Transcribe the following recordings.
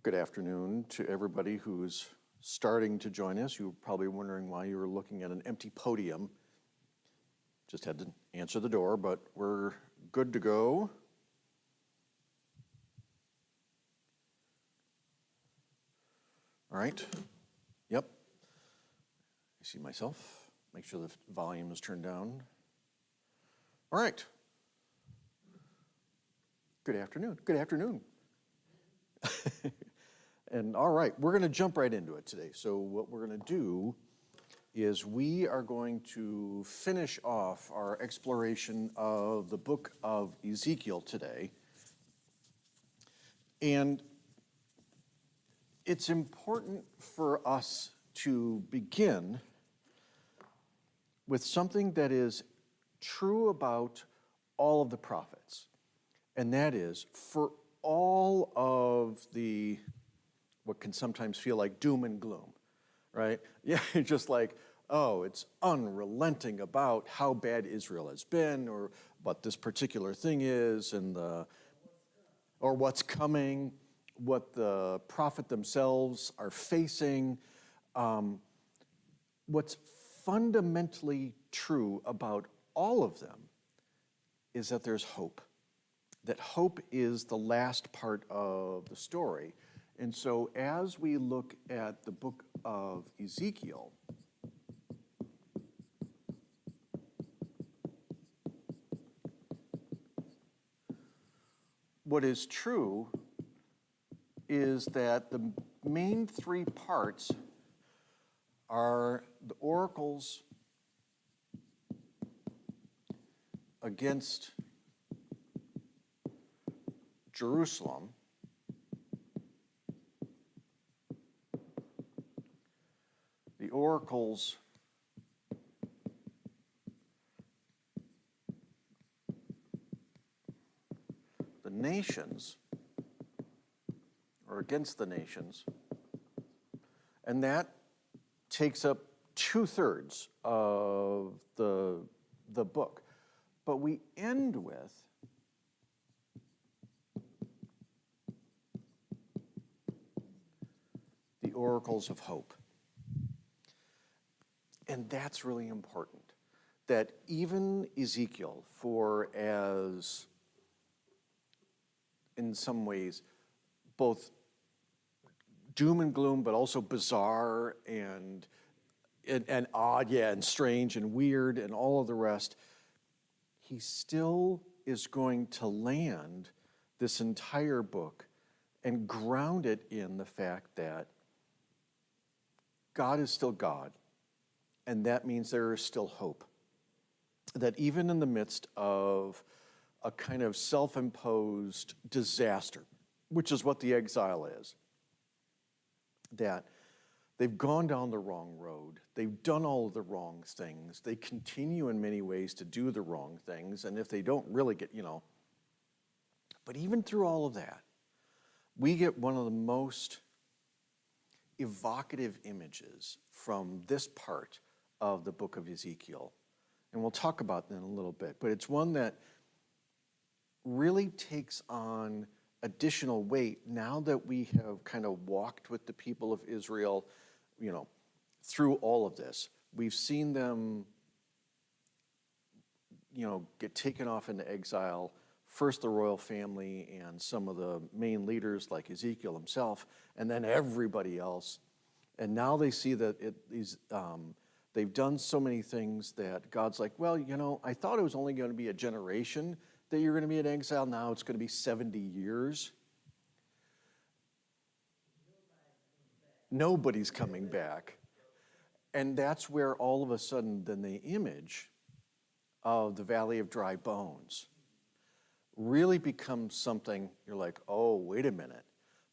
Good afternoon to everybody who's starting to join us. You're probably wondering why you were looking at an empty podium. Just had to answer the door, but we're good to go. All right. Yep. I see myself. Make sure the volume is turned down. All right. Good afternoon. Good afternoon. And all right, we're going to jump right into it today. So what we're going to do is we are going to finish off our exploration of the book of Ezekiel today. And it's important for us to begin with something that is true about all of the prophets. And that is, for all of the what can sometimes feel like doom and gloom, right? Yeah, just like, oh, it's unrelenting about how bad Israel has been, or what this particular thing is, or what's coming, what the prophet themselves are facing. What's fundamentally true about all of them is that there's hope. That hope is the last part of the story. And so as we look at the book of Ezekiel, what is true is that the main three parts are the oracles against Jerusalem, the oracles the nations, or against the nations, and that takes up 2/3 of the book. But we end with the oracles of hope. And that's really important, that even Ezekiel, for as, in some ways, both doom and gloom, but also bizarre and odd, and strange and weird and all of the rest, he still is going to land this entire book and ground it in the fact that God is still God. And that means there is still hope. That even in the midst of a kind of self-imposed disaster, which is what the exile is, that they've gone down the wrong road, they've done all of the wrong things, they continue in many ways to do the wrong things, and if they don't really get, but even through all of that, we get one of the most evocative images from this part of the book of Ezekiel. And we'll talk about that in a little bit, but it's one that really takes on additional weight now that we have kind of walked with the people of Israel, through all of this. We've seen them, get taken off into exile, first the royal family and some of the main leaders like Ezekiel himself, and then everybody else. And now they see that they've done so many things that God's like, well, I thought it was only going to be a generation that you're going to be in exile. Now it's going to be 70 years. Nobody's coming back. And that's where all of a sudden then the image of the Valley of Dry Bones really becomes something you're like, oh, wait a minute.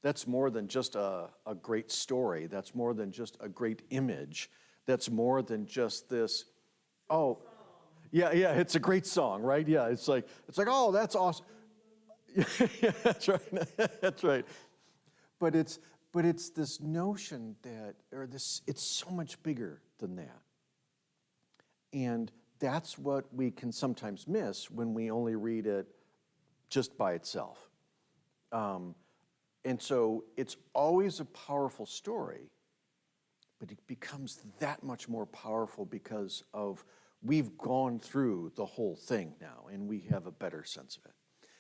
That's more than just a great story. That's more than just a great image. That's more than just this, oh, yeah, it's a great song, right? Yeah, it's like, oh, that's awesome. Yeah, that's right, that's right. But it's this notion that, it's so much bigger than that. And that's what we can sometimes miss when we only read it just by itself. And so it's always a powerful story, but it becomes that much more powerful because of we've gone through the whole thing now and we have a better sense of it.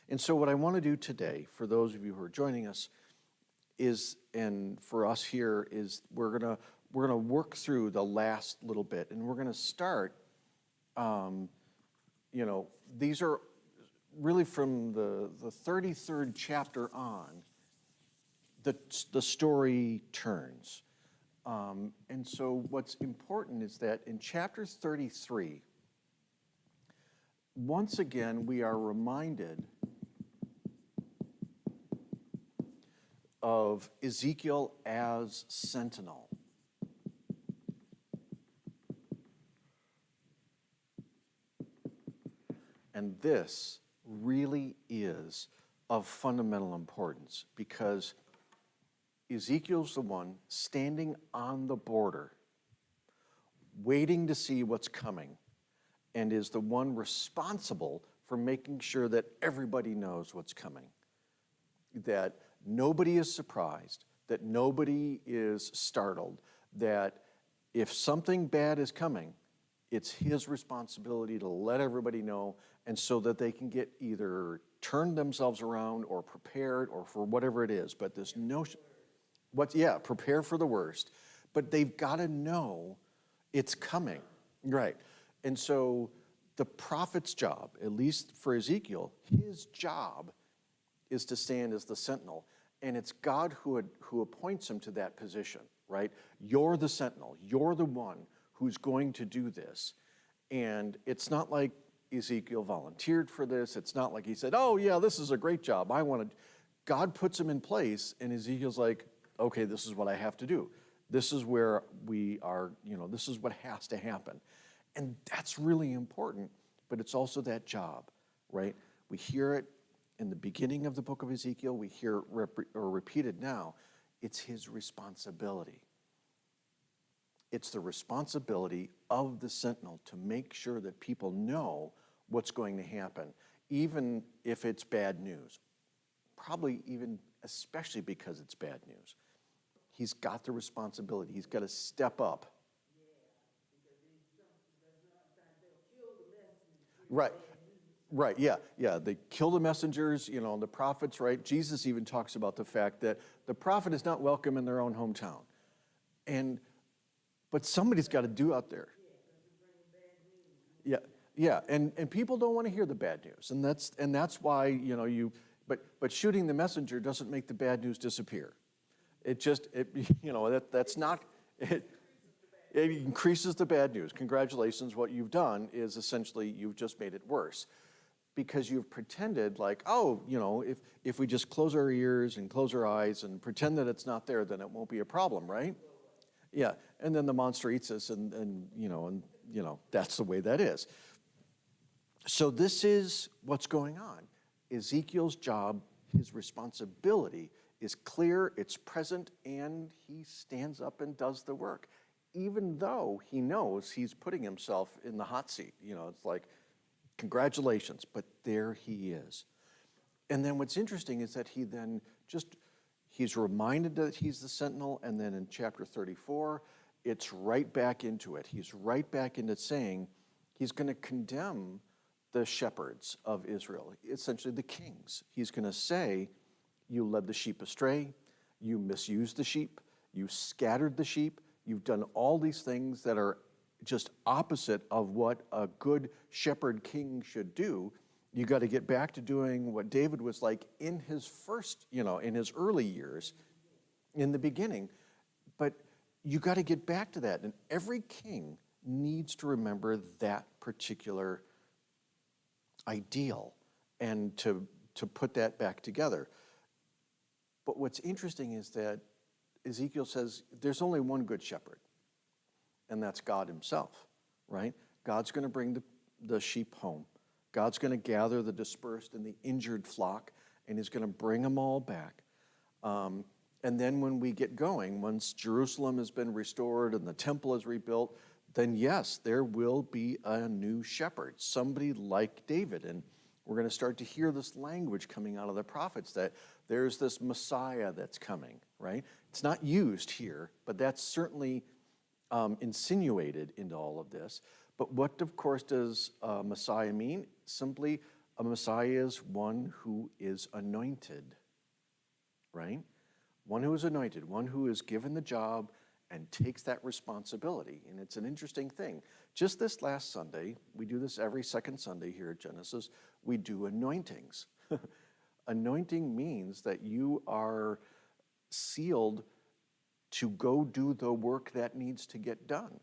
And so what I want to do today, for those of you who are joining us, is, and for us here, is we're gonna work through the last little bit, and we're gonna start. These are really from the 33rd chapter on. The story turns. And so what's important is that in chapter 33, once again, we are reminded of Ezekiel as sentinel. And this really is of fundamental importance because Ezekiel's the one standing on the border, waiting to see what's coming, and is the one responsible for making sure that everybody knows what's coming, that nobody is surprised, that nobody is startled, that if something bad is coming, it's his responsibility to let everybody know, and so that they can get either turned themselves around or prepared or for whatever it is. But this notion, prepare for the worst. But they've got to know it's coming, right? And so the prophet's job, at least for Ezekiel, his job is to stand as the sentinel. And it's God who appoints him to that position, right? You're the sentinel. You're the one who's going to do this. And it's not like Ezekiel volunteered for this. It's not like he said, oh, yeah, this is a great job. God puts him in place, and Ezekiel's like, okay, this is what I have to do. This is where we are, this is what has to happen. And that's really important, but it's also that job, right? We hear it in the beginning of the book of Ezekiel. We hear it repeated now. It's his responsibility. It's the responsibility of the sentinel to make sure that people know what's going to happen, even if it's bad news. Probably even especially because it's bad news. He's got the responsibility. He's got to step up. Right, yeah. They kill the messengers, the prophets, right? Jesus even talks about the fact that the prophet is not welcome in their own hometown. But somebody's got to do out there. Yeah, and people don't want to hear the bad news, and that's why but shooting the messenger doesn't make the bad news disappear. It increases the bad news. Congratulations, what you've done is essentially you've just made it worse, because you've pretended like, if we just close our ears and close our eyes and pretend that it's not there, then it won't be a problem, right? Yeah, and then the monster eats us, and that's the way that is. So this is what's going on. Ezekiel's job, his responsibility is clear, it's present, and he stands up and does the work, even though he knows he's putting himself in the hot seat. It's like, congratulations, but there he is. And then what's interesting is that he's reminded that he's the sentinel, and then in chapter 34, it's right back into it. He's right back into saying he's going to condemn the shepherds of Israel, essentially the kings. He's going to say, you led the sheep astray, you misused the sheep, you scattered the sheep, you've done all these things that are just opposite of what a good shepherd king should do. You got to get back to doing what David was like in his first, in his early years, in the beginning. But you got to get back to that. And every king needs to remember that particular ideal and to put that back together. But what's interesting is that Ezekiel says there's only one good shepherd, and that's God himself, right? God's going to bring the sheep home. God's going to gather the dispersed and the injured flock, and he's going to bring them all back. And then when we get going, once Jerusalem has been restored and the temple is rebuilt, then yes, there will be a new shepherd, somebody like David. And we're going to start to hear this language coming out of the prophets that There's this Messiah that's coming, right? It's not used here, but that's certainly insinuated into all of this. But what, of course, does Messiah mean? Simply, a Messiah is one who is anointed, right? One who is anointed, one who is given the job and takes that responsibility. And it's an interesting thing. Just this last Sunday, we do this every second Sunday here at Genesis, we do anointings. Anointing means that you are sealed to go do the work that needs to get done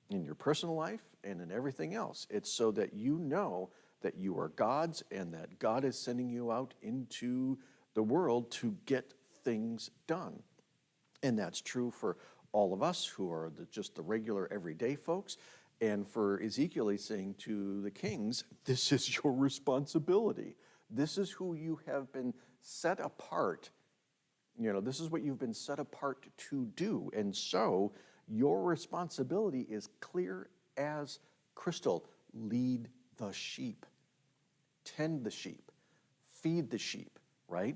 in your personal life and in everything else. It's so that you know that you are God's and that God is sending you out into the world to get things done. And that's true for all of us who are just the regular everyday folks. And for Ezekiel, he's saying to the kings, this is your responsibility. This is who you have been set apart. This is what you've been set apart to do. And so your responsibility is clear as crystal. Lead the sheep. Tend the sheep. Feed the sheep, right?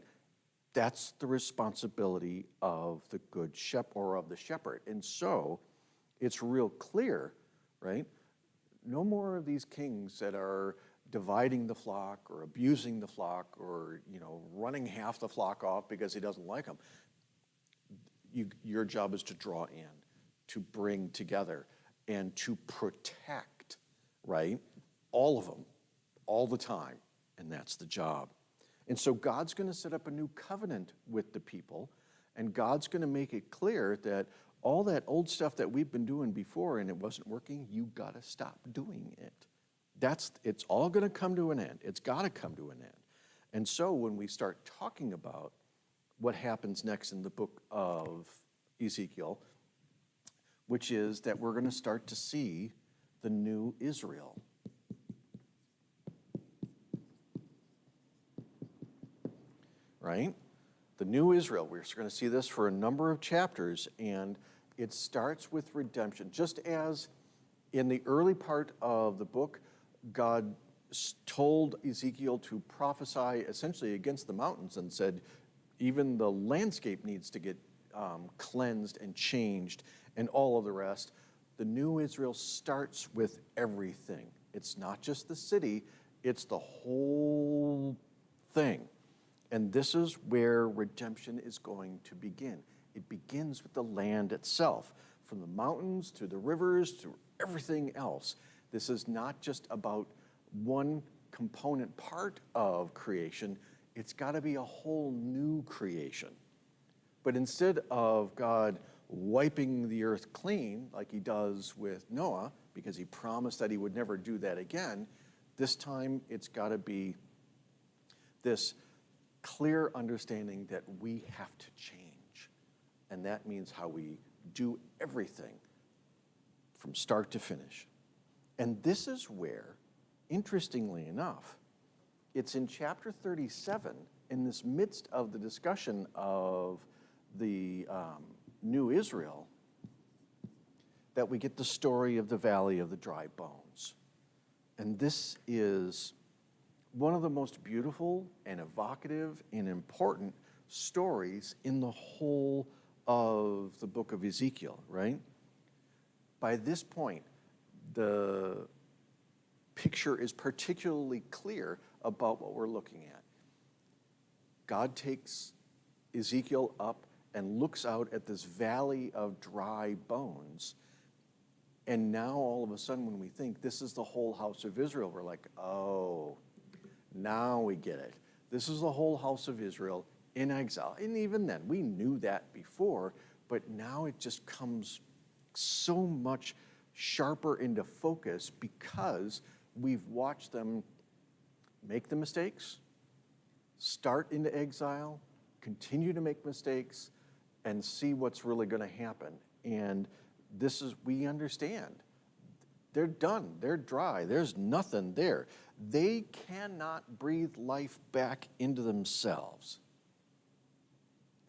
That's the responsibility of the good shepherd or of the shepherd. And so it's real clear, right? No more of these kings that are dividing the flock or abusing the flock or, running half the flock off because he doesn't like them. Your job is to draw in, to bring together, and to protect, right? All of them, all the time. And that's the job. And so God's going to set up a new covenant with the people, and God's going to make it clear that all that old stuff that we've been doing before and it wasn't working, you got to stop doing it. It's all going to come to an end. It's got to come to an end. And so when we start talking about what happens next in the book of Ezekiel, which is that we're going to start to see the new Israel. Right? The new Israel. We're going to see this for a number of chapters, and it starts with redemption. Just as in the early part of the book, God told Ezekiel to prophesy essentially against the mountains and said, even the landscape needs to get cleansed and changed and all of the rest. The new Israel starts with everything. It's not just the city, it's the whole thing. And this is where redemption is going to begin. It begins with the land itself, from the mountains to the rivers to everything else. This is not just about one component part of creation. It's got to be a whole new creation. But instead of God wiping the earth clean like he does with Noah, because he promised that he would never do that again, this time it's got to be this clear understanding that we have to change. And that means how we do everything from start to finish. And this is where, interestingly enough, it's in chapter 37, in this midst of the discussion of the new Israel, that we get the story of the Valley of the Dry Bones. And this is one of the most beautiful and evocative and important stories in the whole of the book of Ezekiel, right? By this point, the picture is particularly clear about what we're looking at. God takes Ezekiel up and looks out at this valley of dry bones. And now all of a sudden when we think this is the whole house of Israel, we're like, oh, now we get it. This is the whole house of Israel in exile. And even then, we knew that before, but now it just comes so much sharper into focus because we've watched them make the mistakes, start into exile, continue to make mistakes, and see what's really going to happen. And this is, we understand. They're done. They're dry. There's nothing there. They cannot breathe life back into themselves.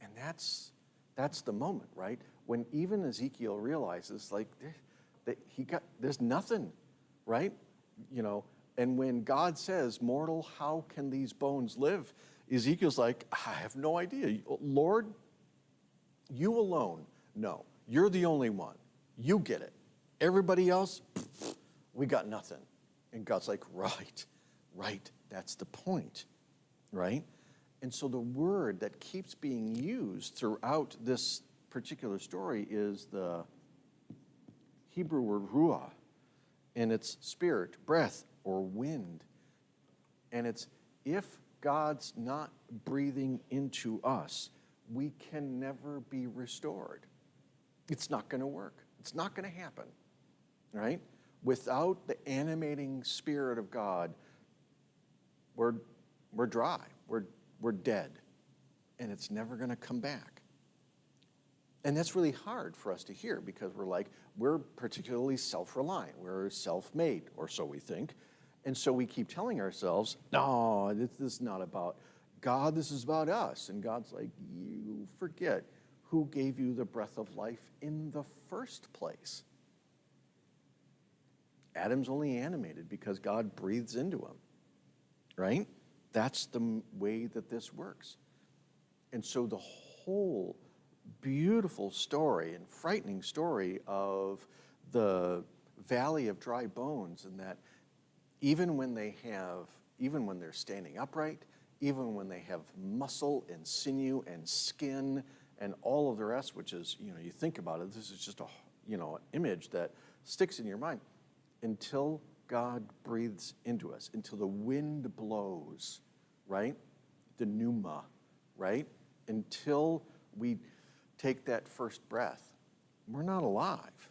And that's the moment, right? When even Ezekiel realizes, like, that there's nothing, right? And when God says, mortal, how can these bones live? Ezekiel's like, I have no idea. Lord, you alone know. You're the only one. You get it. Everybody else, we got nothing. And God's like, right, that's the point, right? And so the word that keeps being used throughout this particular story is the Hebrew word ruah, and it's spirit, breath, or wind. And it's if God's not breathing into us, we can never be restored. It's not going to work. It's not going to happen, right? Without the animating Spirit of God, we're dry. We're dead, and it's never going to come back. And that's really hard for us to hear because we're particularly self-reliant. We're self-made, or so we think. And so we keep telling ourselves, no, this is not about God, this is about us. And God's like, you forget who gave you the breath of life in the first place. Adam's only animated because God breathes into him, right? That's the way that this works. And so the whole beautiful story and frightening story of the valley of dry bones, and that even when they're standing upright, even when they have muscle and sinew and skin and all of the rest, which is, you think about it, this is just an image that sticks in your mind. Until God breathes into us, until the wind blows, right? The pneuma, right? Until we take that first breath, we're not alive.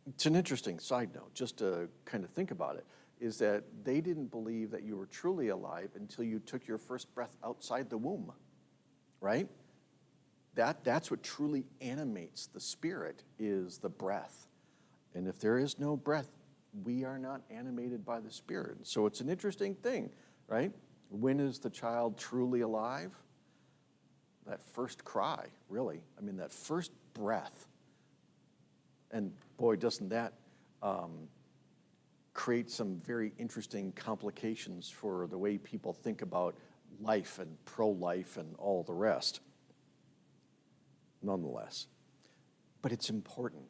It's an interesting side note, just to kind of think about it, is that they didn't believe that you were truly alive until you took your first breath outside the womb, right? That's what truly animates the spirit, is the breath. And if there is no breath, we are not animated by the Spirit. So it's an interesting thing, right? When is the child truly alive? That first cry, really. I mean, that first breath. And boy, doesn't that create some very interesting complications for the way people think about life and pro-life and all the rest. Nonetheless. But it's important.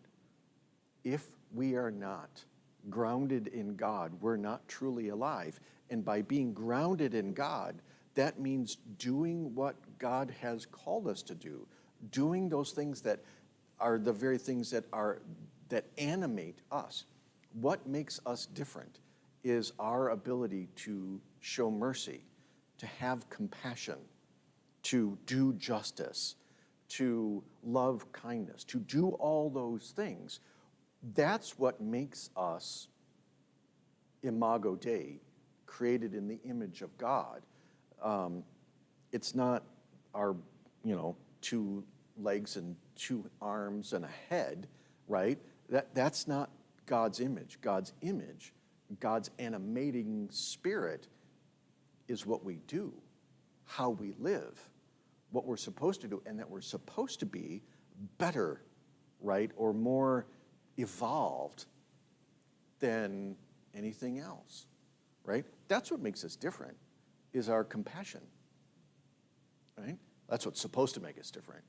If we are not grounded in God, we're not truly alive. And by being grounded in God, that means doing what God has called us to do, doing those things that are the very things that animate us. What makes us different is our ability to show mercy, to have compassion, to do justice, to love kindness, to do all those things. That's what makes us imago Dei, created in the image of God. It's not our, 2 legs and 2 arms and a head, right? That's not God's image. God's image, God's animating spirit is what we do, how we live, what we're supposed to do, and that we're supposed to be better, right? Or more evolved than anything else, right? That's what makes us different, is our compassion, right? That's what's supposed to make us different.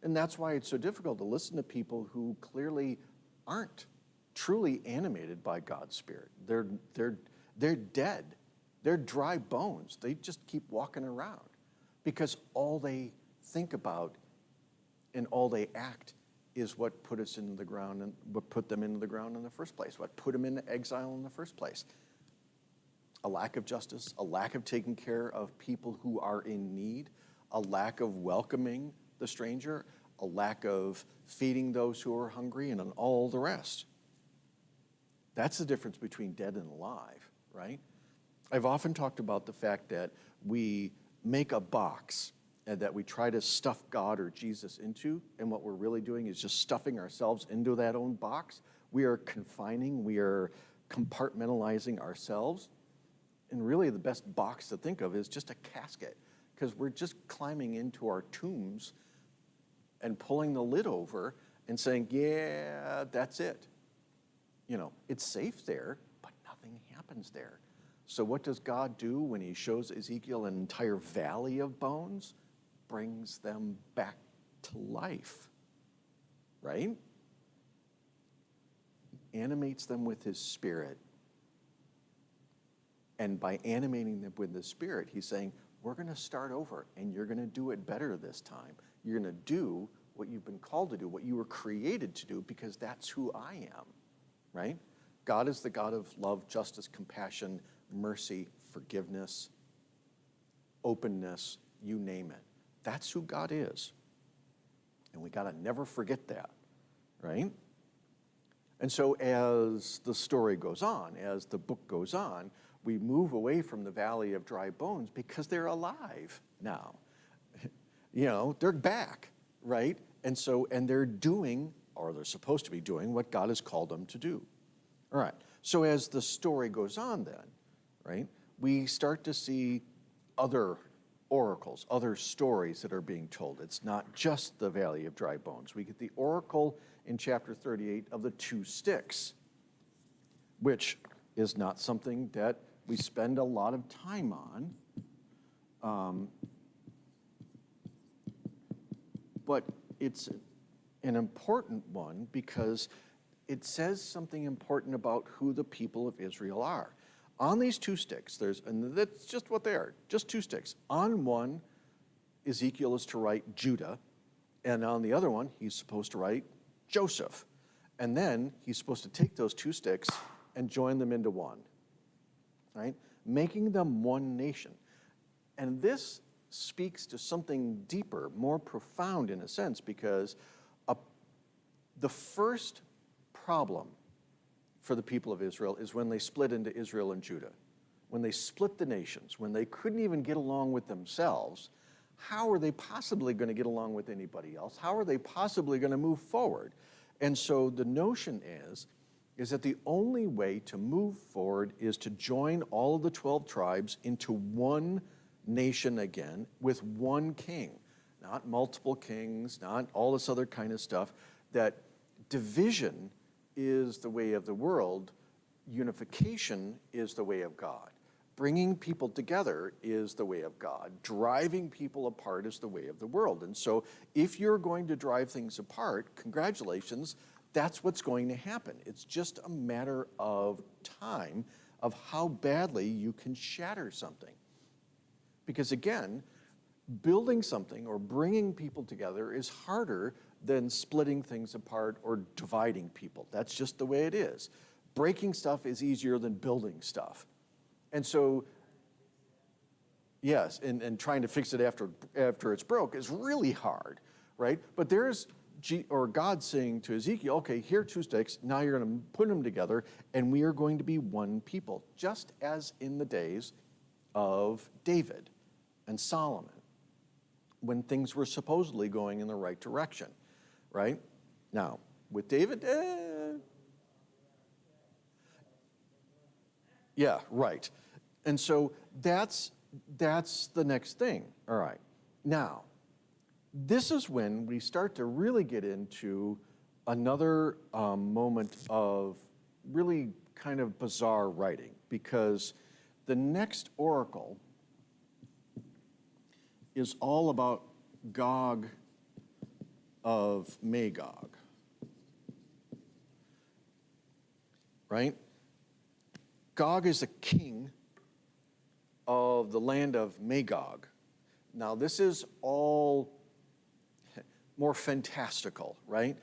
And that's why it's so difficult to listen to people who clearly aren't truly animated by God's Spirit. They're dead. They're dry bones. They just keep walking around because all they think about and all they act is what put us into the ground and what put them into the ground in the first place, what put them into exile in the first place. A lack of justice, a lack of taking care of people who are in need, a lack of welcoming the stranger, a lack of feeding those who are hungry, and all the rest. That's the difference between dead and alive, right? I've often talked about the fact that we make a box and that we try to stuff God or Jesus into, and what we're really doing is just stuffing ourselves into that own box. We are confining, we are compartmentalizing ourselves, and really the best box to think of is just a casket, because we're just climbing into our tombs and pulling the lid over and saying, yeah, that's it. It's safe there, but nothing happens there. So what does God do when he shows Ezekiel an entire valley of bones? Brings them back to life, right? Animates them with his spirit. And by animating them with the spirit, he's saying, we're going to start over, and you're going to do it better this time. You're going to do what you've been called to do, what you were created to do, because that's who I am, right? God is the God of love, justice, compassion, mercy, forgiveness, openness, you name it. That's who God is. And we got to never forget that, right? And so as the story goes on, as the book goes on, we move away from the valley of dry bones because they're alive now. You know, they're back, right? And they're doing, or they're supposed to be doing, what God has called them to do. All right, so as the story goes on then, right, we start to see other oracles, other stories that are being told. It's not just the valley of dry bones. We get the oracle in chapter 38 of the two sticks, which is not something that we spend a lot of time on, but it's an important one because it says something important about who the people of Israel are. On these two sticks, and that's just what they are, just two sticks. On one, Ezekiel is to write Judah, and on the other one, he's supposed to write Joseph. And then he's supposed to take those two sticks and join them into one, right? Making them one nation. And this speaks to something deeper, more profound in a sense, because the first problem for the people of Israel is when they split into Israel and Judah. When they split the nations, when they couldn't even get along with themselves, how are they possibly going to get along with anybody else? How are they possibly going to move forward? And so the notion is that the only way to move forward is to join all of the 12 tribes into one nation again with one king, not multiple kings, not all this other kind of stuff, that division is the way of the world, unification is the way of God. Bringing people together is the way of God. Driving people apart is the way of the world. And so if you're going to drive things apart, congratulations, that's what's going to happen. It's just a matter of time of how badly you can shatter something. Because again, building something or bringing people together is harder than splitting things apart or dividing people. That's just the way it is. Breaking stuff is easier than building stuff. And so, yes, and trying to fix it after it's broke is really hard, right? But there's God saying to Ezekiel, okay, here are two sticks, now you're going to put them together, and we are going to be one people, just as in the days of David and Solomon, when things were supposedly going in the right direction, right? Now, with David, yeah, right. And so that's the next thing. All right. Now, this is when we start to really get into another moment of really kind of bizarre writing, because the next oracle is all about Gog of Magog, right? Gog is a king of the land of Magog. Now, this is all more fantastical, right?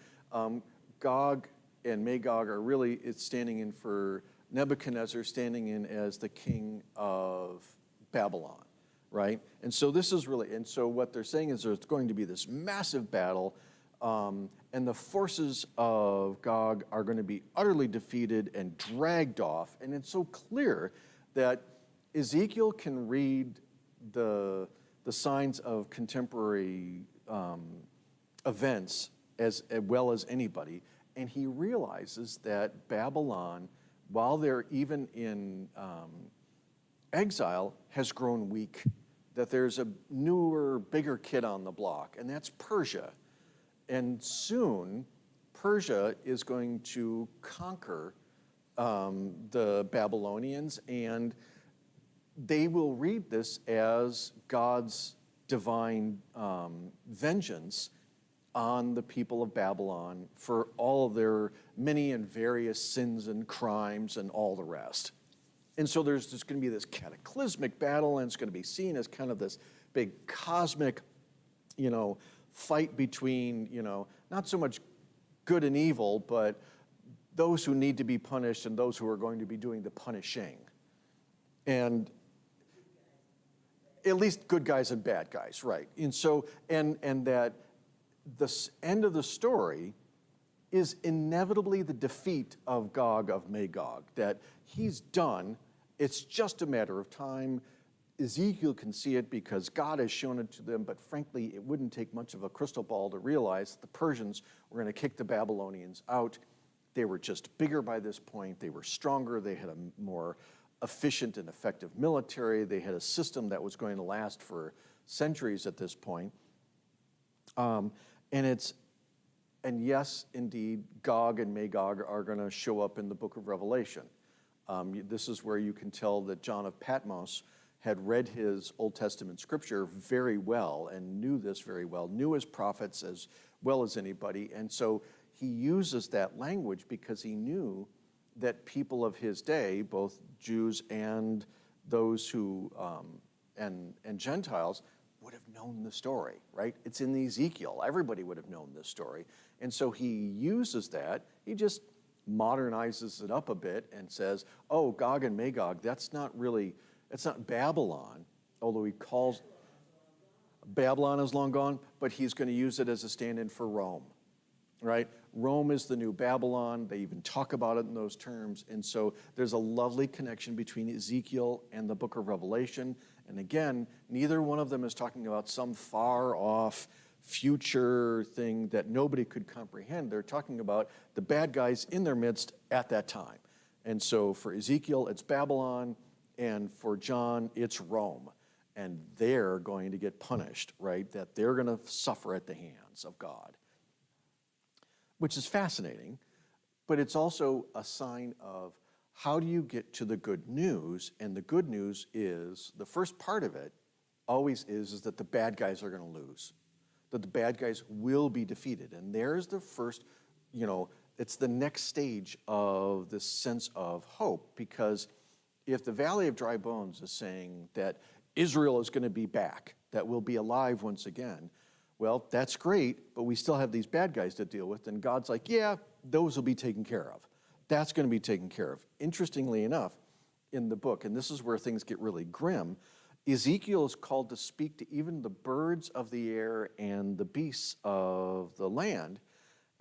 Gog and Magog are really, it's standing in for Nebuchadnezzar, standing in as the king of Babylon, right? And so this is really, and so what they're saying is there's going to be this massive battle, and the forces of Gog are going to be utterly defeated and dragged off. And it's so clear that Ezekiel can read the signs of contemporary events as well as anybody, and he realizes that Babylon, while they're even in exile, has grown weak, that there's a newer, bigger kid on the block, and that's Persia. And soon, Persia is going to conquer the Babylonians, and they will read this as God's divine vengeance on the people of Babylon for all of their many and various sins and crimes and all the rest. And so there's just going to be this cataclysmic battle, and it's going to be seen as kind of this big cosmic, fight between, not so much good and evil, but those who need to be punished and those who are going to be doing the punishing. And at least good guys and bad guys, right? And so, and that the end of the story is inevitably the defeat of Gog of Magog, that he's done. It's just a matter of time. Ezekiel can see it because God has shown it to them, but frankly, it wouldn't take much of a crystal ball to realize that the Persians were going to kick the Babylonians out. They were just bigger by this point. They were stronger. They had a more efficient and effective military. They had a system that was going to last for centuries at this point. And yes, indeed, Gog and Magog are going to show up in the book of Revelation. This is where you can tell that John of Patmos had read his Old Testament scripture very well and knew this very well, knew his prophets as well as anybody. And so he uses that language because he knew that people of his day, both Jews and those who, and Gentiles, would have known the story, right? It's in Ezekiel. Everybody would have known this story. And so he uses that. He just modernizes it up a bit and says, oh, Gog and Magog, that's not Babylon, although he calls Babylon is long gone, but he's going to use it as a stand-in for Rome, right? Rome is the new Babylon. They even talk about it in those terms. And so there's a lovely connection between Ezekiel and the book of Revelation. And again, neither one of them is talking about some far off future thing that nobody could comprehend. They're talking about the bad guys in their midst at that time. And so for Ezekiel, it's Babylon, and for John, it's Rome. And they're going to get punished, right? That they're going to suffer at the hands of God, which is fascinating, but it's also a sign of how do you get to the good news? And the good news is, the first part of it always is that the bad guys are going to lose, that the bad guys will be defeated. And there's the first, it's the next stage of this sense of hope, because if the Valley of Dry Bones is saying that Israel is going to be back, that we'll be alive once again, well, that's great, but we still have these bad guys to deal with. And God's like, yeah, those will be taken care of. That's going to be taken care of. Interestingly enough, in the book, and this is where things get really grim, Ezekiel is called to speak to even the birds of the air and the beasts of the land,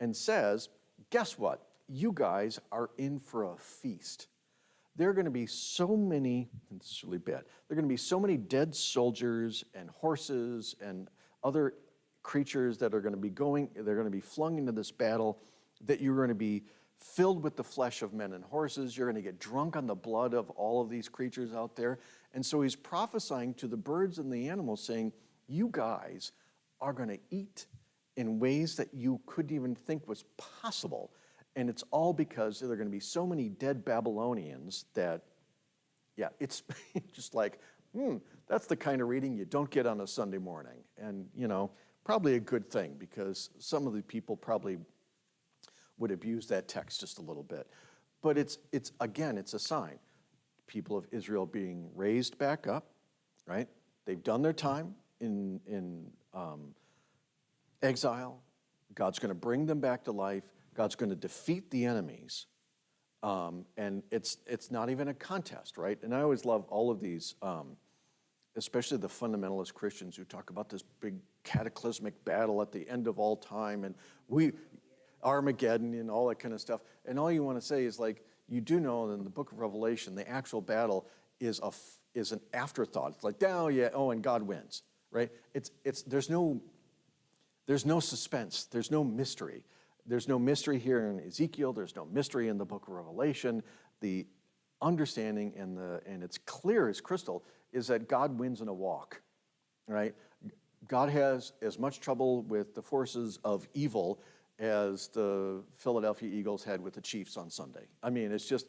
and says, guess what? You guys are in for a feast. There are going to be so many, and this is really bad, there are going to be so many dead soldiers and horses and other creatures that are going to be they're going to be flung into this battle, that you're going to be filled with the flesh of men and horses. You're going to get drunk on the blood of all of these creatures out there. And so he's prophesying to the birds and the animals, saying, you guys are going to eat in ways that you couldn't even think was possible. And it's all because there are going to be so many dead Babylonians that, yeah, it's just like, that's the kind of reading you don't get on a Sunday morning. And, probably a good thing, because some of the people probably would abuse that text just a little bit. But it's a sign. People of Israel being raised back up, right? They've done their time in exile. God's going to bring them back to life. God's going to defeat the enemies. And it's not even a contest, right? And I always love all of these, especially the fundamentalist Christians who talk about this big cataclysmic battle at the end of all time, and Armageddon and all that kind of stuff. And all you want to say is, like, you do know in the book of Revelation, the actual battle is an afterthought. It's like, and God wins, right? There's no suspense. There's no mystery. There's no mystery here in Ezekiel. There's no mystery in the book of Revelation. The understanding and it's clear as crystal is that God wins in a walk, right? God has as much trouble with the forces of evil as the Philadelphia Eagles had with the Chiefs on Sunday. I mean, it's just,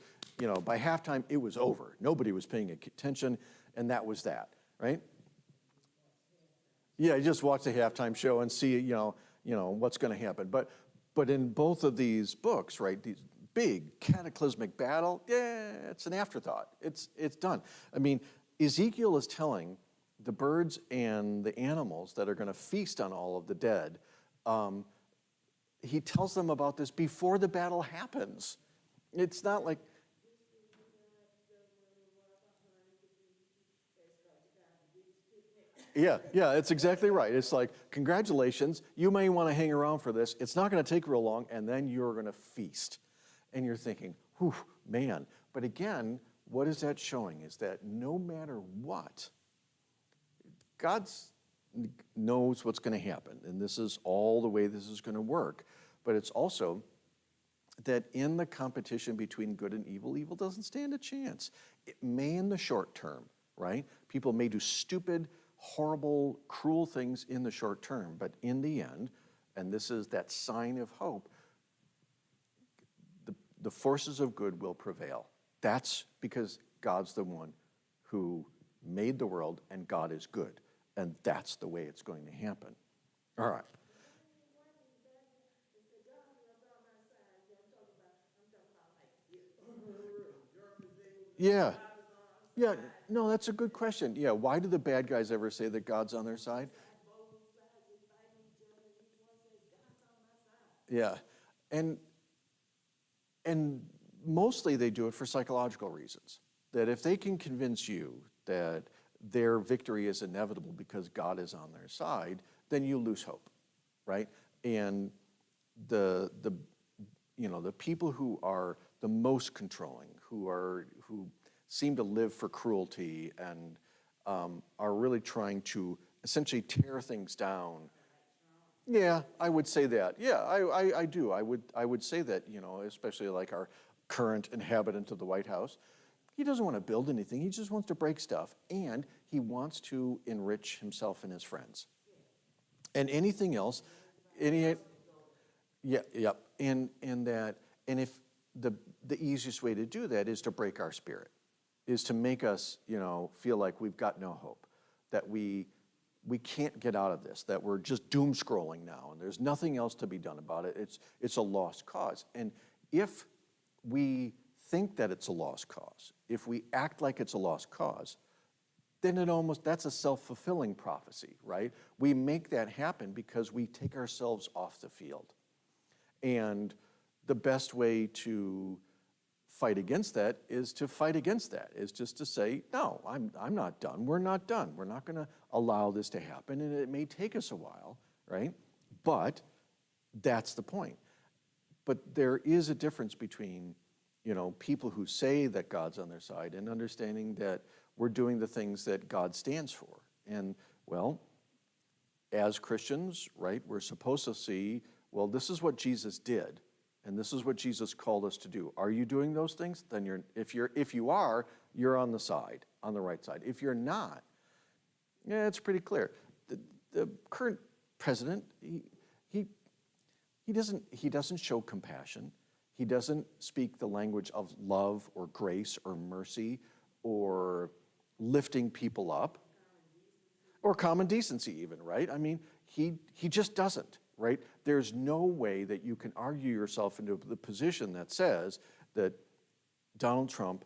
by halftime, it was over. Nobody was paying attention. and that was that, right? Yeah, you just watch the halftime show and see, what's going to happen. But in both of these books, right, these big cataclysmic battle, yeah, it's an afterthought. It's done. I mean, Ezekiel is telling the birds and the animals that are going to feast on all of the dead, he tells them about this before the battle happens. It's not like, yeah, it's exactly right. It's like, congratulations, you may want to hang around for this. It's not going to take real long, and then you're going to feast. And you're thinking, whew, man. But again, what is that showing? Is that no matter what, God knows what's going to happen, and this is all the way this is going to work. But it's also that in the competition between good and evil doesn't stand a chance. It may in the short term, right? People may do stupid, horrible, cruel things in the short term, but in the end, and this is that sign of hope, the forces of good will prevail. That's because God's the one who made the world, and God is good. And that's the way it's going to happen. All right. Yeah. Yeah, no, that's a good question. Yeah, why do the bad guys ever say that God's on their side? Yeah. And mostly they do it for psychological reasons. That if they can convince you that their victory is inevitable because God is on their side, then you lose hope, right? And the people who are the most controlling, who seem to live for cruelty and are really trying to essentially tear things down. Yeah, I would say that. Yeah, I do. I would say that, especially like our current inhabitant of the White House. He doesn't want to build anything. He just wants to break stuff. And he wants to enrich himself and his friends. And anything else, yeah. And if the easiest way to do that is to break our spirit, is to make us, feel like we've got no hope, that we can't get out of this, that we're just doom scrolling now, and there's nothing else to be done about it. It's a lost cause. And if we think that it's a lost cause, if we act like it's a lost cause, then that's a self-fulfilling prophecy, right? We make that happen because we take ourselves off the field. And the best way to fight against that is just to say, no, I'm not done. We're not done. We're not going to allow this to happen, and it may take us a while, right? But that's the point. But there is a difference between, people who say that God's on their side and understanding that we're doing the things that God stands for. And, well, as Christians, right, we're supposed to see, well, this is what Jesus did. And this is what Jesus called us to do. Are you doing those things? Then if you are, you're on the right side. If you're not, yeah, it's pretty clear. The current president, he doesn't show compassion. He doesn't speak the language of love or grace or mercy or lifting people up or common decency even, right? I mean, he just doesn't. Right? There's no way that you can argue yourself into the position that says that Donald Trump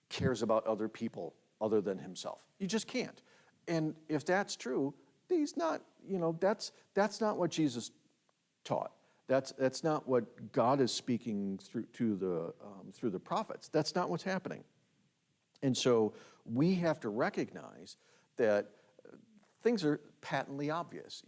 cares about other people other than himself. You just can't. And if that's true, he's not, that's not what Jesus taught. That's not what God is speaking through the prophets. That's not what's happening. And so we have to recognize that things are patently obvious.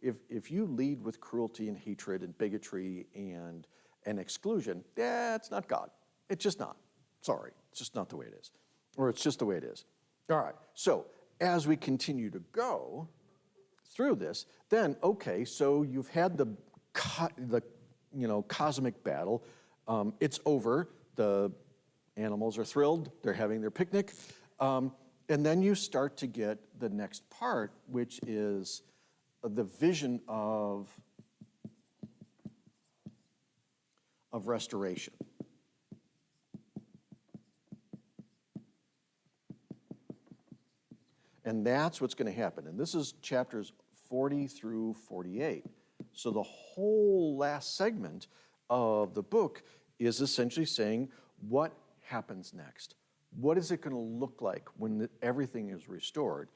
If you lead with cruelty and hatred and bigotry and exclusion, it's not God. It's just not. Sorry, it's just not the way it is. Or it's just the way it is. All right, so as we continue to go through this, then, okay, so you've had the cosmic battle. It's over. The animals are thrilled. They're having their picnic. And then you start to get the next part, which is the vision of restoration. And that's what's going to happen. And this is chapters 40 through 48. So the whole last segment of the book is essentially saying, what happens next? What is it going to look like when everything is restored?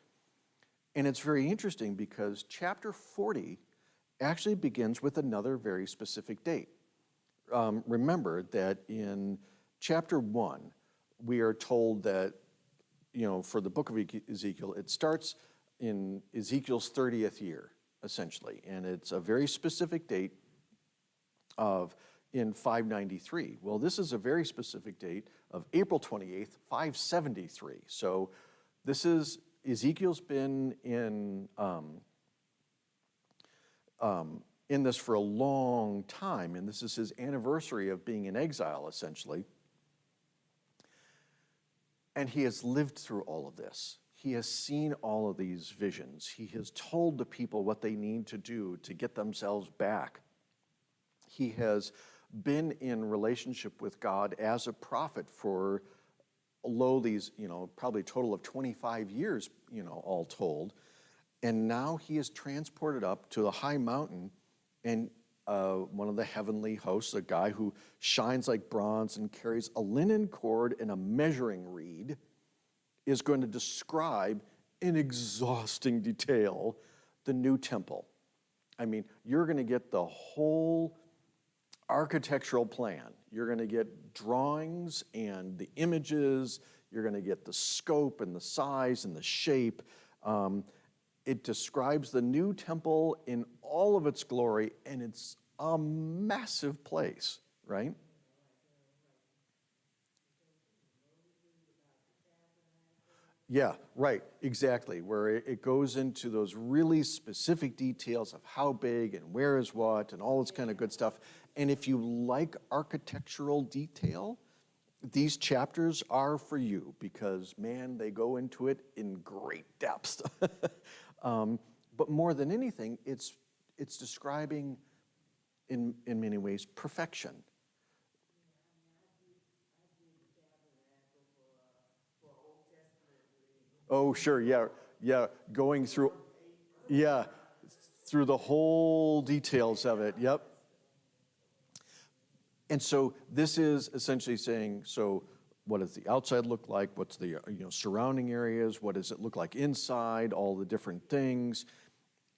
And it's very interesting because chapter 40 actually begins with another very specific date. Remember that in chapter 1, we are told that, for the book of Ezekiel, it starts in Ezekiel's 30th year, essentially. And it's a very specific date in 593. Well, this is a very specific date of April 28th, 573. So Ezekiel's been in this for a long time, and this is his anniversary of being in exile, essentially. And he has lived through all of this. He has seen all of these visions. He has told the people what they need to do to get themselves back. He has been in relationship with God as a prophet for these, probably a total of 25 years, all told. And now he is transported up to the high mountain, and one of the heavenly hosts, a guy who shines like bronze and carries a linen cord and a measuring reed, is going to describe in exhausting detail the new temple. I mean, you're going to get the whole architectural plan. You're going to get drawings and the images. You're going to get the scope and the size and the shape. It describes the new temple in all of its glory, and it's a massive place, right? Yeah, right, exactly, where it goes into those really specific details of how big and where is what and all this kind of good stuff. And if you like architectural detail, these chapters are for you because, man, they go into it in great depth. But more than anything, it's describing, in many ways, perfection. Oh, sure, yeah, going through, through the whole details of it, yep. And so this is essentially saying, so what does the outside look like? What's the surrounding areas? What does it look like inside? All the different things.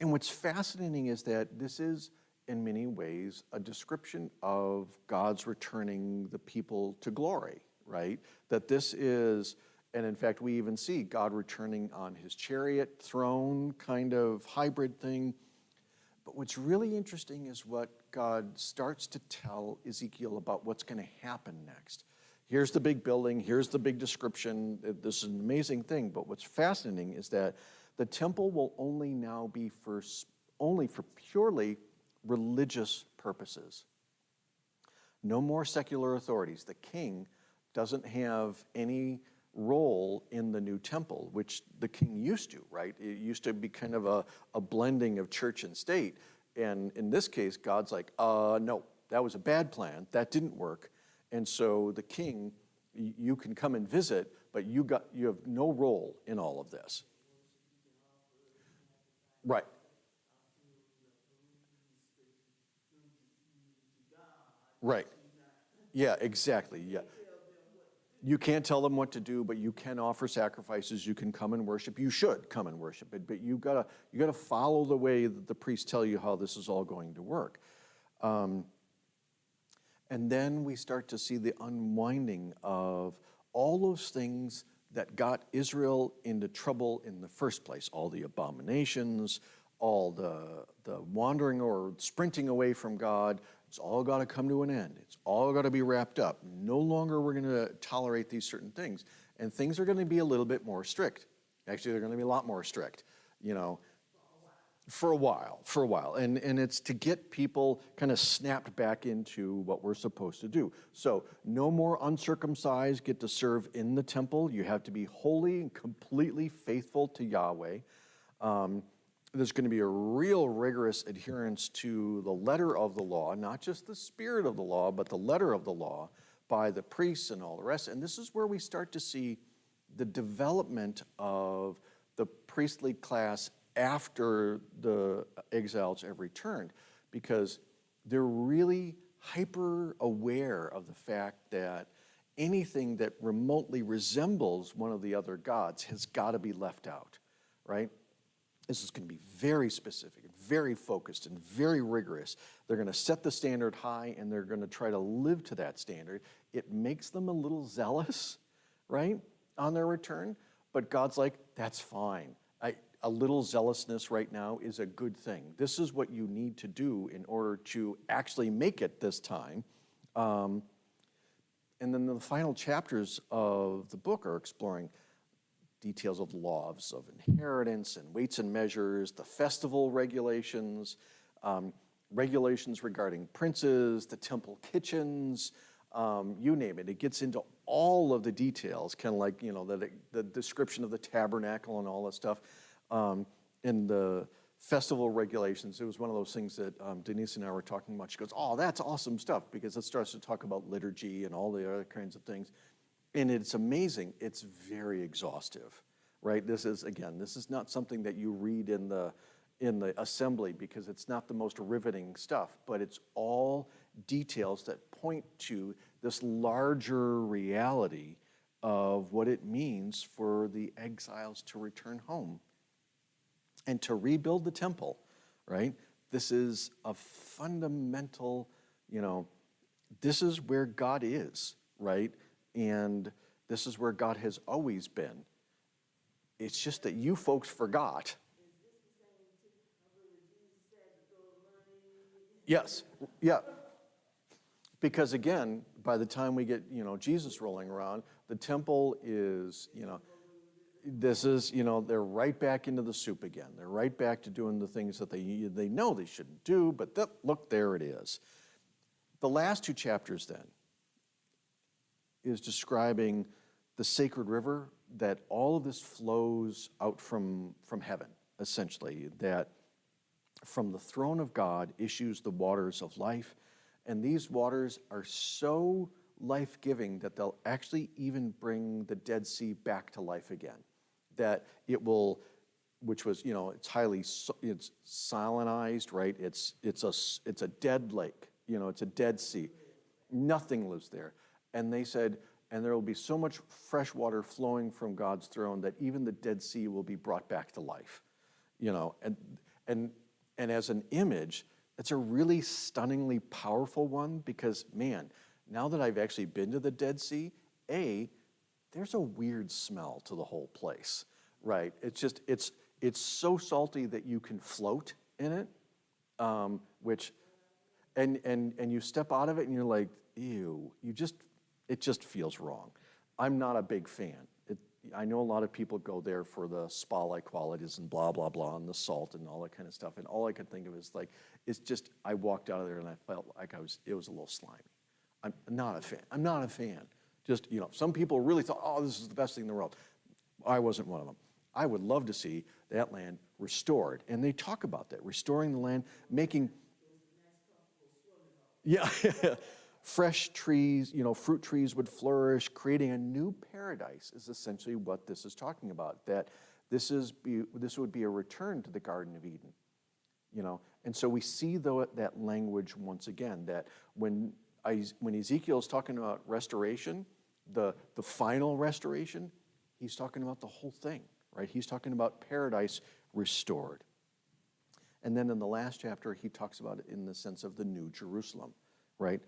And what's fascinating is that this is, in many ways, a description of God's returning the people to glory, right? That this is, and in fact, we even see God returning on his chariot, throne kind of hybrid thing. But what's really interesting is what God starts to tell Ezekiel about what's going to happen next. Here's the big building, here's the big description, this is an amazing thing, but what's fascinating is that the temple will only now be only for purely religious purposes. No more secular authorities. The king doesn't have any role in the new temple, which the king used to, right? It used to be kind of a blending of church and state. And in this case, God's like, no, that was a bad plan. That didn't work. And so the king, you can come and visit, but you have no role in all of this. Right. Right. Yeah, exactly. Yeah. You can't tell them what to do, but you can offer sacrifices. You can come and worship. You should come and worship, but you gotta follow the way that the priests tell you how this is all going to work. And then we start to see the unwinding of all those things that got Israel into trouble in the first place. All the abominations, all the wandering or sprinting away from God. It's all got to come to an end. It's all got to be wrapped up. No longer we're going to tolerate these certain things. And things are going to be a little bit more strict. Actually, they're going to be a lot more strict, for a while. And it's to get people kind of snapped back into what we're supposed to do. So no more uncircumcised get to serve in the temple. You have to be holy and completely faithful to Yahweh. There's going to be a real rigorous adherence to the letter of the law, not just the spirit of the law, but the letter of the law by the priests and all the rest. And this is where we start to see the development of the priestly class after the exiles have returned, because they're really hyper aware of the fact that anything that remotely resembles one of the other gods has got to be left out, right? This is going to be very specific, very focused, and very rigorous. They're going to set the standard high, and they're going to try to live to that standard. It makes them a little zealous, right, on their return. But God's like, that's fine. A little zealousness right now is a good thing. This is what you need to do in order to actually make it this time. And then the final chapters of the book are exploring details of laws of inheritance and weights and measures, the festival regulations, regulations regarding princes, the temple kitchens, you name it. It gets into all of the details, kind of like, the description of the tabernacle and all that stuff. In the festival regulations, it was one of those things that Denise and I were talking about. She goes, oh, that's awesome stuff, because it starts to talk about liturgy and all the other kinds of things. And it's amazing. It's very exhaustive, right? This is not something that you read in the assembly, because it's not the most riveting stuff, but it's all details that point to this larger reality of what it means for the exiles to return home and to rebuild the temple, right? This is a fundamental, this is where God is, right? And this is where God has always been. It's just that you folks forgot. Yes, yeah. Because again, by the time we get, Jesus rolling around, the temple is, they're right back into the soup again. They're right back to doing the things that they know they shouldn't do, but look, there it is. The last two chapters then is describing the sacred river, that all of this flows out from heaven, essentially, that from the throne of God issues the waters of life, and these waters are so life-giving that they'll actually even bring the Dead Sea back to life again. That it will, which was, it's salinized, right? It's a dead lake, it's a dead sea. Nothing lives there. And they said, and there will be so much fresh water flowing from God's throne that even the Dead Sea will be brought back to life, and as an image, it's a really stunningly powerful one, because, man, now that I've actually been to the Dead Sea, there's a weird smell to the whole place, right? It's just, it's so salty that you can float in it, and you step out of it and you're like, ew, it just feels wrong. I'm not a big fan. I know a lot of people go there for the spa-like qualities and blah, blah, blah, and the salt and all that kind of stuff. And all I could think of is I walked out of there and I felt like it was a little slimy. I'm not a fan. Just, some people really thought, oh, this is the best thing in the world. I wasn't one of them. I would love to see that land restored. And they talk about that, restoring the land, making, yeah, fresh trees, fruit trees would flourish, creating a new paradise is essentially what this is talking about, that this would be a return to the Garden of Eden, And so we see that language once again, that when Ezekiel is talking about restoration, the final restoration, he's talking about the whole thing, right? He's talking about paradise restored. And then in the last chapter, he talks about it in the sense of the New Jerusalem, right?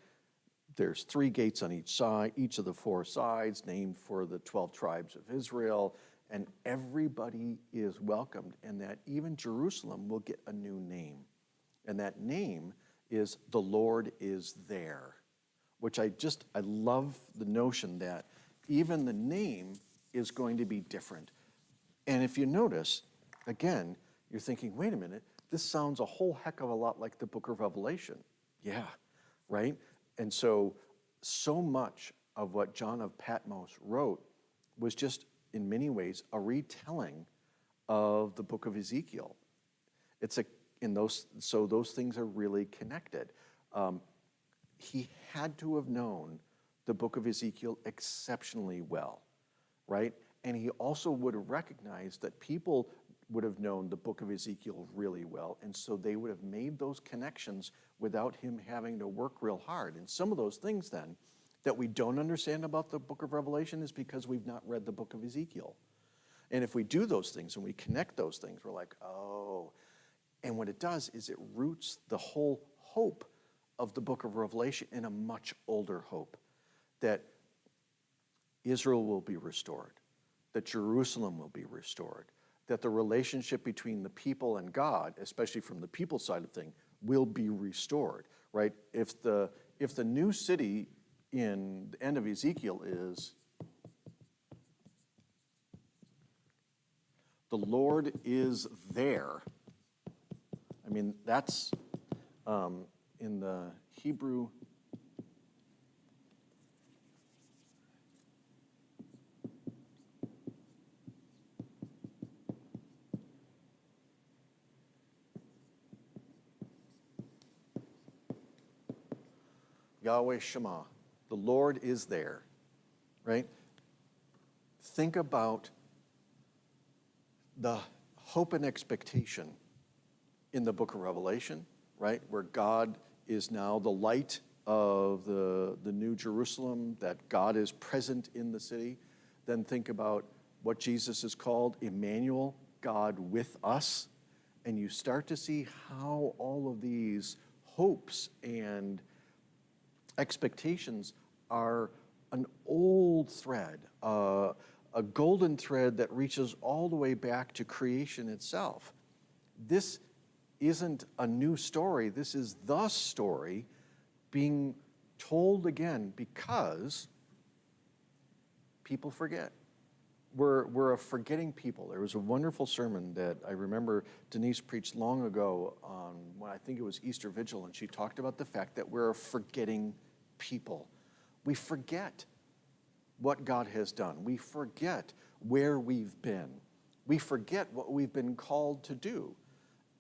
There's 3 gates on each side, each of the 4 sides, named for the 12 tribes of Israel, and everybody is welcomed, and that even Jerusalem will get a new name. And that name is the Lord is there, which I love the notion that even the name is going to be different. And if you notice, again, you're thinking, wait a minute, this sounds a whole heck of a lot like the book of Revelation. Yeah, right? And so much of what John of Patmos wrote was just, in many ways, a retelling of the book of Ezekiel. So those things are really connected. He had to have known the book of Ezekiel exceptionally well, right? And he also would have recognized that people would have known the book of Ezekiel really well, and so they would have made those connections without him having to work real hard. And some of those things then that we don't understand about the book of Revelation is because we've not read the book of Ezekiel. And if we do those things and we connect those things, we're like, oh. And what it does is it roots the whole hope of the book of Revelation in a much older hope, that Israel will be restored, that Jerusalem will be restored, that the relationship between the people and God, especially from the people side of things, will be restored, right? If the new city in the end of Ezekiel is, the Lord is there. I mean, that's in the Hebrew. Yahweh Shema, the Lord is there, right? Think about the hope and expectation in the book of Revelation, right? Where God is now the light of the new Jerusalem, that God is present in the city. Then think about what Jesus is called, Emmanuel, God with us. And you start to see how all of these hopes and expectations are an old thread, a golden thread that reaches all the way back to creation itself. This isn't a new story. This is the story being told again because people forget. We're a forgetting people. There was a wonderful sermon that I remember Denise preached long ago on, when I think it was Easter Vigil, and she talked about the fact that we're a forgetting people. We forget what God has done. We forget where we've been. We forget what we've been called to do.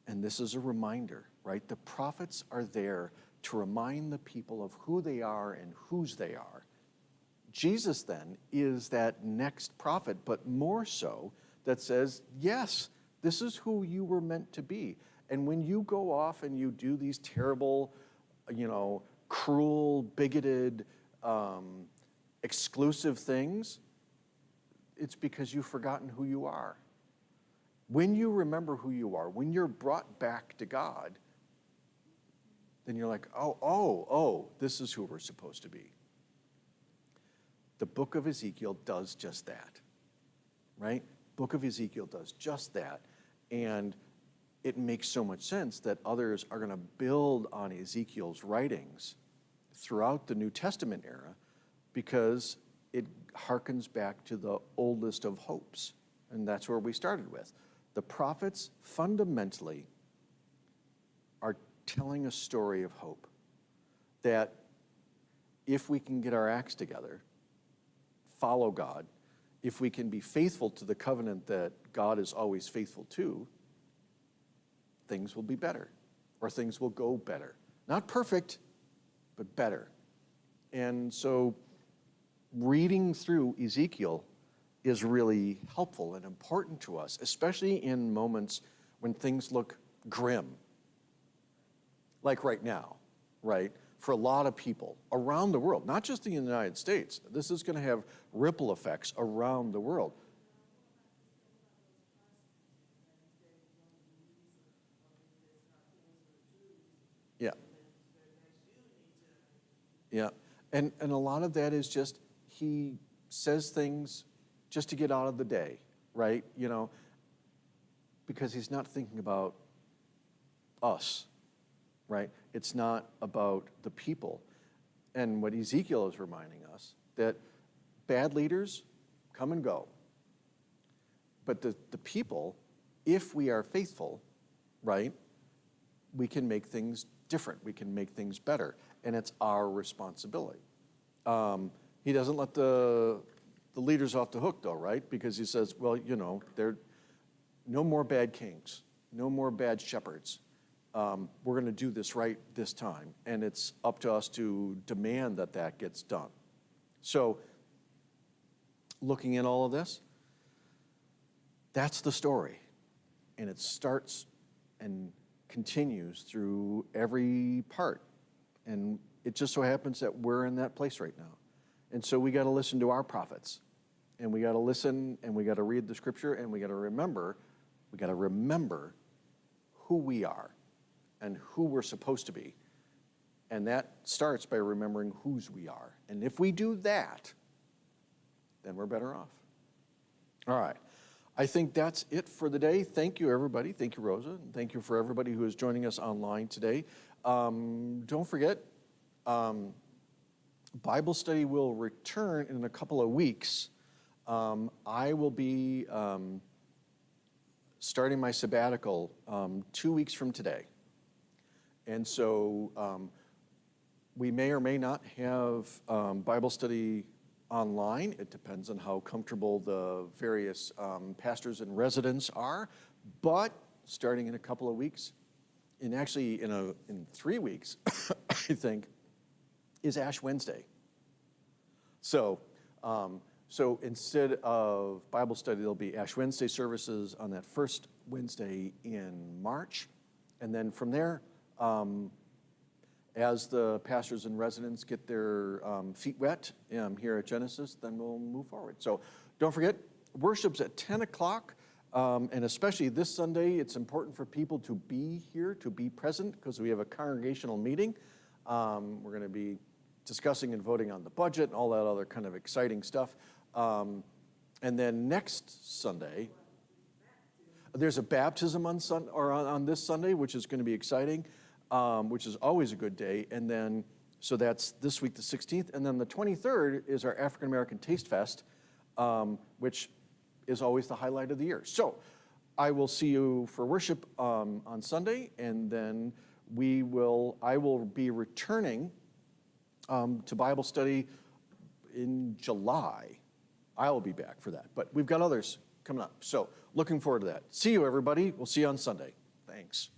And this is a reminder, right? The prophets are there to remind the people of who they are and whose they are. Jesus then is that next prophet, but more so, that says, yes, this is who you were meant to be. And when you go off and you do these terrible, cruel, bigoted, exclusive things, it's because you've forgotten who you are. When you remember who you are, when you're brought back to God, then you're like, oh, this is who we're supposed to be. The book of Ezekiel does just that, right? Book of Ezekiel does just that. And it makes so much sense that others are going to build on Ezekiel's writings throughout the New Testament era because it harkens back to the oldest of hopes. And that's where we started with. The prophets fundamentally are telling a story of hope, that if we can get our acts together, follow God, if we can be faithful to the covenant that God is always faithful to, things will be better, or things will go better. Not perfect, but better. And so reading through Ezekiel is really helpful and important to us, especially in moments when things look grim. Like right now, right? For a lot of people around the world, not just in the United States. This is going to have ripple effects around the world. Yeah. Yeah. And a lot of that is just, he says things just to get out of the day, right? Because he's not thinking about us, right? It's not about the people. And what Ezekiel is reminding us, that bad leaders come and go. But the people, if we are faithful, right, we can make things different. We can make things better. And it's our responsibility. He doesn't let the leaders off the hook, though, right? Because he says, well, there no more bad kings, no more bad shepherds. We're going to do this right this time. And it's up to us to demand that gets done. So looking at all of this, That's the story. And it starts and continues through every part. And it just so happens that we're in that place right now. And so we got to listen to our prophets. And we got to listen, and we got to read the scripture, and we got to remember who we are and who we're supposed to be. And that starts by remembering whose we are. And if we do that, then we're better off. All right. I think that's it for the day. Thank you, everybody. Thank you, Rosa. And thank you for everybody who is joining us online today. Don't forget, Bible study will return in a couple of weeks. I will be starting my sabbatical 2 weeks from today. And so we may or may not have Bible study online. It depends on how comfortable the various pastors and residents are. But starting in a couple of weeks, and actually in 3 weeks, I think, is Ash Wednesday. So instead of Bible study, there'll be Ash Wednesday services on that first Wednesday in March. And then from there, as the pastors and residents get their feet wet here at Genesis, then we'll move forward. So don't forget, worship's at 10 o'clock. And especially this Sunday, it's important for people to be here, to be present, because we have a congregational meeting. We're going to be discussing and voting on the budget and all that other kind of exciting stuff. And then next Sunday, there's a baptism on this Sunday, which is going to be exciting, which is always a good day. And then, so that's this week, the 16th. And then the 23rd is our African American Taste Fest, which is always the highlight of the year. So I will see you for worship on Sunday, and then I will be returning to Bible study in July. I will be back for that, but we've got others coming up. So looking forward to that. See you, everybody. We'll see you on Sunday. Thanks.